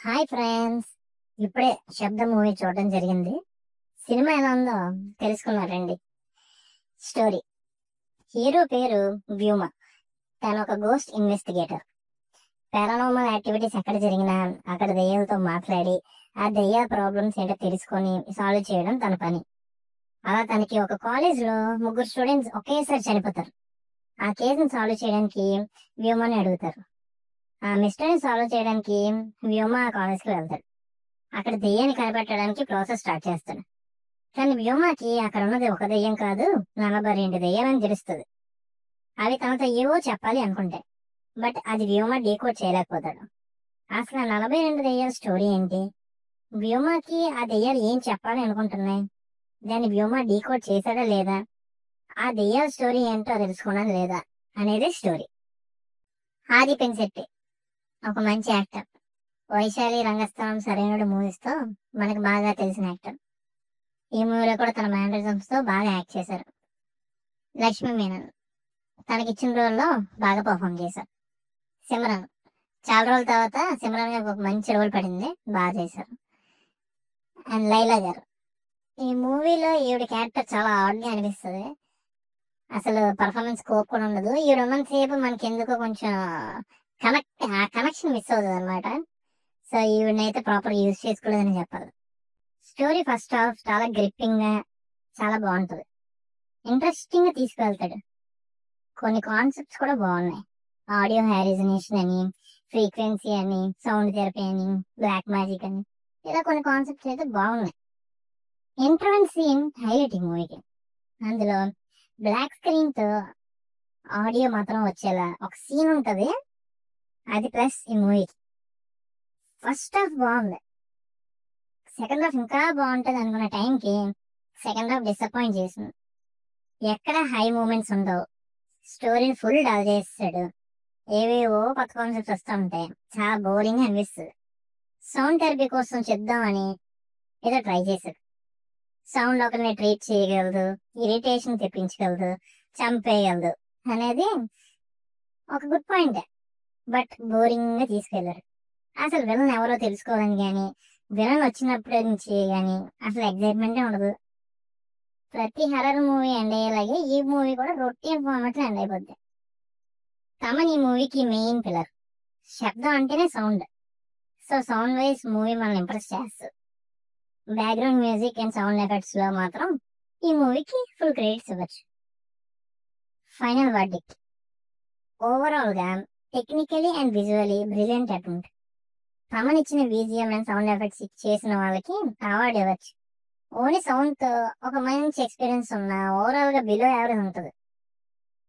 Hi friends. ఇప్పుడే శబ్దం movie చూడడం జరిగింది. సినిమా ఎలా ఉందో తెలుసుకున్నారండి. స్టోరీ: హీరో పేరు వ్యూమ. తను ఒక గోస్ట్ ఇన్వెస్టిగేటర్. పారానార్మల్ యాక్టివిటీస్ ఎక్కడ జరిగినా అక్కడ దెయ్యాలతో మాట్లాడి ఆ దెయ్యాల ప్రాబ్లమ్స్ ఏంటో తెలుసుకొని సాల్వ్ చేయడం తన పని. అలా తనకి ఒక కాలేజ్ లో ముగ్గురు స్టూడెంట్స్ ఒకేసారి చనిపోతారు. ఆ కేసుని సాల్వ్ చేయడానికి వ్యూమని అడుగుతారు. ఆ మిస్టరీని సాల్వ్ చేయడానికి వ్యోమ కాలేజ్కి వెళ్తాడు. అక్కడ దెయ్యాన్ని కనిపెట్టడానికి ప్రాసెస్ స్టార్ట్ చేస్తాడు. కానీ వ్యోమకి అక్కడ ఉన్నది ఒక దెయ్యం కాదు, 42 దెయ్యాలని తెలుస్తుంది. అవి తనతో ఏవో చెప్పాలి అనుకుంటాయి. బట్ అది వ్యోమ డీకోడ్ చేయలేకపోతాడు. అసలు ఆ 42 దెయ్యాల స్టోరీ ఏంటి, వ్యోమకి ఆ దెయ్యాలు ఏం చెప్పాలి అనుకుంటున్నాయి, దాన్ని వ్యోమ డీకోడ్ చేశాడా లేదా, ఆ దెయ్యాల స్టోరీ ఏంటో తెలుసుకున్నాను లేదా అనేది స్టోరీ. ఆది పెన్సెట్టి ఒక మంచి యాక్టర్. వైశాలి రంగస్థలం సరైనడు మూవీస్ తో మనకు బాగా తెలిసిన యాక్టర్. ఈ మూవీలో కూడా తన మేనరిజమ్స్ తో బాగా యాక్ట్ చేశారు. లక్ష్మీ మీనన్ తనకిచ్చిన రోల్లో బాగా పర్ఫామ్ చేశారు. సిమ్రన్ చాలా రోజుల తర్వాత సిమ్రన్ గారికి ఒక మంచి రోల్ పడింది, బాగా చేశారు. అండ్ లైలా గారు, ఈ మూవీలో ఈవిడ క్యారెక్టర్ చాలా ఆడ్ గా అనిపిస్తుంది. అసలు పర్ఫార్మెన్స్ స్కోప్ కూడా ఉండదు. ఈవిడ ఉన్నంత సేపు మనకి ఎందుకో కొంచెం కనెక్షన్ మిస్ అవుతుంది అనమాట. సో ఈవిడనైతే ప్రాపర్ యూజ్ చేసుకోలేదని చెప్పాలి. స్టోరీ ఫస్ట్ హాఫ్ చాలా గ్రిప్పింగ్ గా చాలా బాగుంటుంది, ఇంట్రెస్టింగ్ గా తీసుకువెళ్తాడు. కొన్ని కాన్సెప్ట్స్ కూడా బాగున్నాయి. ఆడియో హారిజనేషన్ అని, ఫ్రీక్వెన్సీ అని, సౌండ్ థెరపీ అని, బ్లాక్ మ్యాజిక్ అని, ఇలా కొన్ని కాన్సెప్ట్స్ అయితే బాగున్నాయి. ఇంటర్వెల్ సీన్ హైలైట్ ఈ మూవీకి. అందులో బ్లాక్ స్క్రీన్ తో ఆడియో మాత్రం వచ్చేలా ఒక సీన్ ఉంటది, అది ప్లస్ ఈ మూవీకి. ఫస్ట్ హాఫ్ బాగుంది, సెకండ్ హాఫ్ ఇంకా బాగుంటది అనుకున్న టైంకి సెకండ్ హాఫ్ డిసప్పాయింట్ చేసింది. ఎక్కడ హై మూమెంట్స్ ఉండవు, స్టోరీని ఫుల్ డల్ చేస్తాడు, ఏవేవో కొత్త కాన్సెప్ట్స్ వస్తూ ఉంటాయి, చాలా బోరింగ్ అనిపిస్తుంది. సౌండ్ థెరపీ కోసం చెప్దామని ఏదో ట్రై చేశాడు. సౌండ్ ఒకరిని ట్రీట్ చేయగలదు, ఇరిటేషన్ తెప్పించగలదు, చంపేయగలదు అనేది ఒక గుడ్ పాయింట్. బట్ బోరింగ్ గా తీసుకెళ్లారు. అసలు విలన్ ఎవరో తెలుసుకోవాలని గాని, విలన్ వచ్చినప్పటి నుంచి గాని అసలు ఎగ్జైట్మెంటే ఉండదు. ప్రతి హర్రర్ మూవీ ఎండ్ అయ్యేలాగే ఈ మూవీ కూడా రొటీన్ ఫార్మాట్ లో ఎండ్ అయిపోద్ది. తమన్ ఈ మూవీకి మెయిన్ పిల్లర్. శబ్దం అంటేనే sound. So sound wise movie మనల్ని ఇంప్రెస్ చేస్తుంది. Background music and sound effects లో మాత్రం ఈ మూవీకి ఫుల్ క్రెడిట్స్ ఇవ్వచ్చు. ఫైనల్ వర్డిక్ట్: ఓవరాల్ గా technically and visually brilliant attempt. Thaman ఇచ్చిన బీజిఎం అండ్ సౌండ్ ఎఫెక్ట్స్ చేసిన వాళ్ళకి అవార్డు ఇవ్వచ్చు. ఓన్లీ సౌండ్ తో ఒక మంచి ఎక్స్పీరియన్స్ ఉన్న ఓవరాల్ గా బిలో యావరేజ్ ఉంటుంది.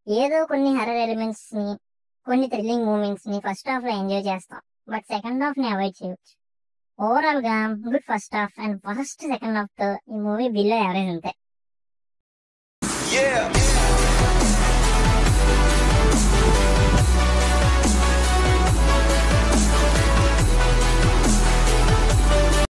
ఏదో కొన్ని హర్రర్ ఎలిమెంట్స్ ని, కొన్ని థ్రిల్లింగ్ మూమెంట్స్ ని ఫస్ట్ హాఫ్ లో ఎంజాయ్ చేస్తాం, బట్ సెకండ్ హాఫ్ ని అవాయిడ్ చేయవచ్చు. ఓవరాల్ గా good first half and first second half తో ఈ మూవీ బిలో యావరేజ్ ఉంటాయి.